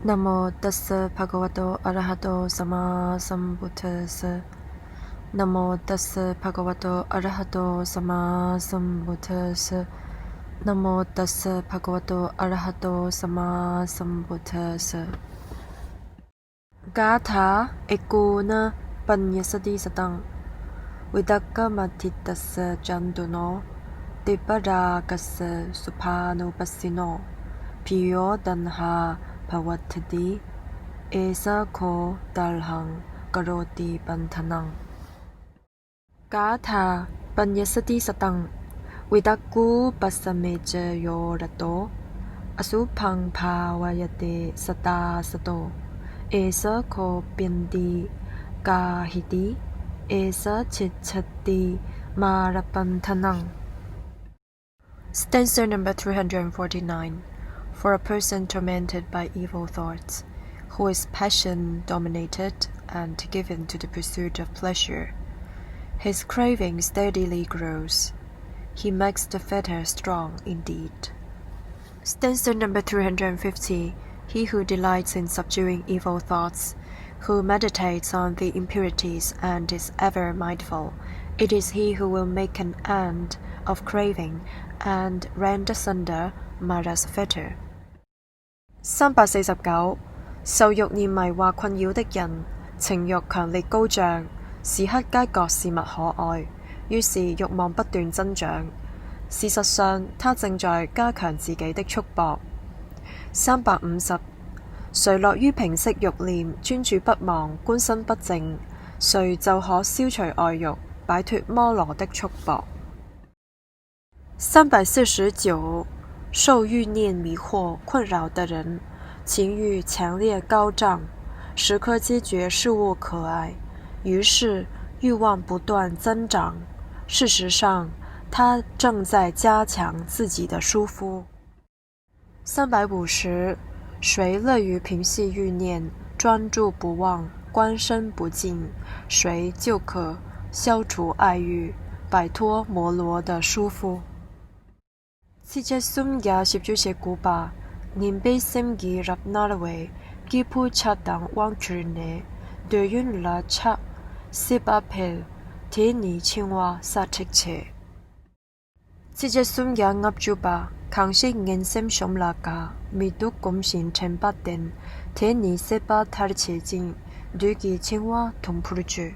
Namo tassa bhagavato arahato sama sambuddhassa. Namo tassa bhagavato arahato sama sambuddhassa. Namo tassa bhagavato arahato sama sambuddhassa. Gatha ekuna panyasati satang vidakka matitassa jantuno tiparakassa suphanupassino piyo danha bhavatati esa ko dalhang karoti banthanang. Gatha panyasati satang vidakku pasameja yorato asupang bhavayate sata sato esa ko pinti kahiti esa chichati marapanthanang. Stanza number 349. For a person tormented by evil thoughts, who is passion-dominated and given to the pursuit of pleasure, his craving steadily grows. He makes the fetter strong indeed. Stanza number 350. He who delights in subduing evil thoughts, who meditates on the impurities and is ever mindful, it is he who will make an end of craving and rend asunder Mara's fetter. 349. 受慾念迷惑困擾的人，情慾強烈高漲，時刻皆覺事物可愛，於是慾望不斷增長。事實上，他正在加強自己的束縛。350. 誰樂於平息慾念，專注不忘，觀身不淨，誰就可消除愛慾，擺脫摩羅的束縛。349. 受欲念迷惑困擾的人，情欲強烈高漲，時刻皆覺事物可愛，於是欲望不斷增長。事實上，他正在加強自己的舒服。350. 誰樂於平息欲念，專注不忘，觀身不淨，誰就可消除愛欲，擺脫摩羅的束縛。Sijasumya shibjuche kupa, nimbe semgi rapnarwe, kipu chatang wangchurne, doyun la cha, sibapel, teni chingwa satikche. Sijasumya ngapjuba, kangshi ngensem shomlaka, miduk gomshin chempaten, teni sepa tarche jing, dugi chingwa tongpurju.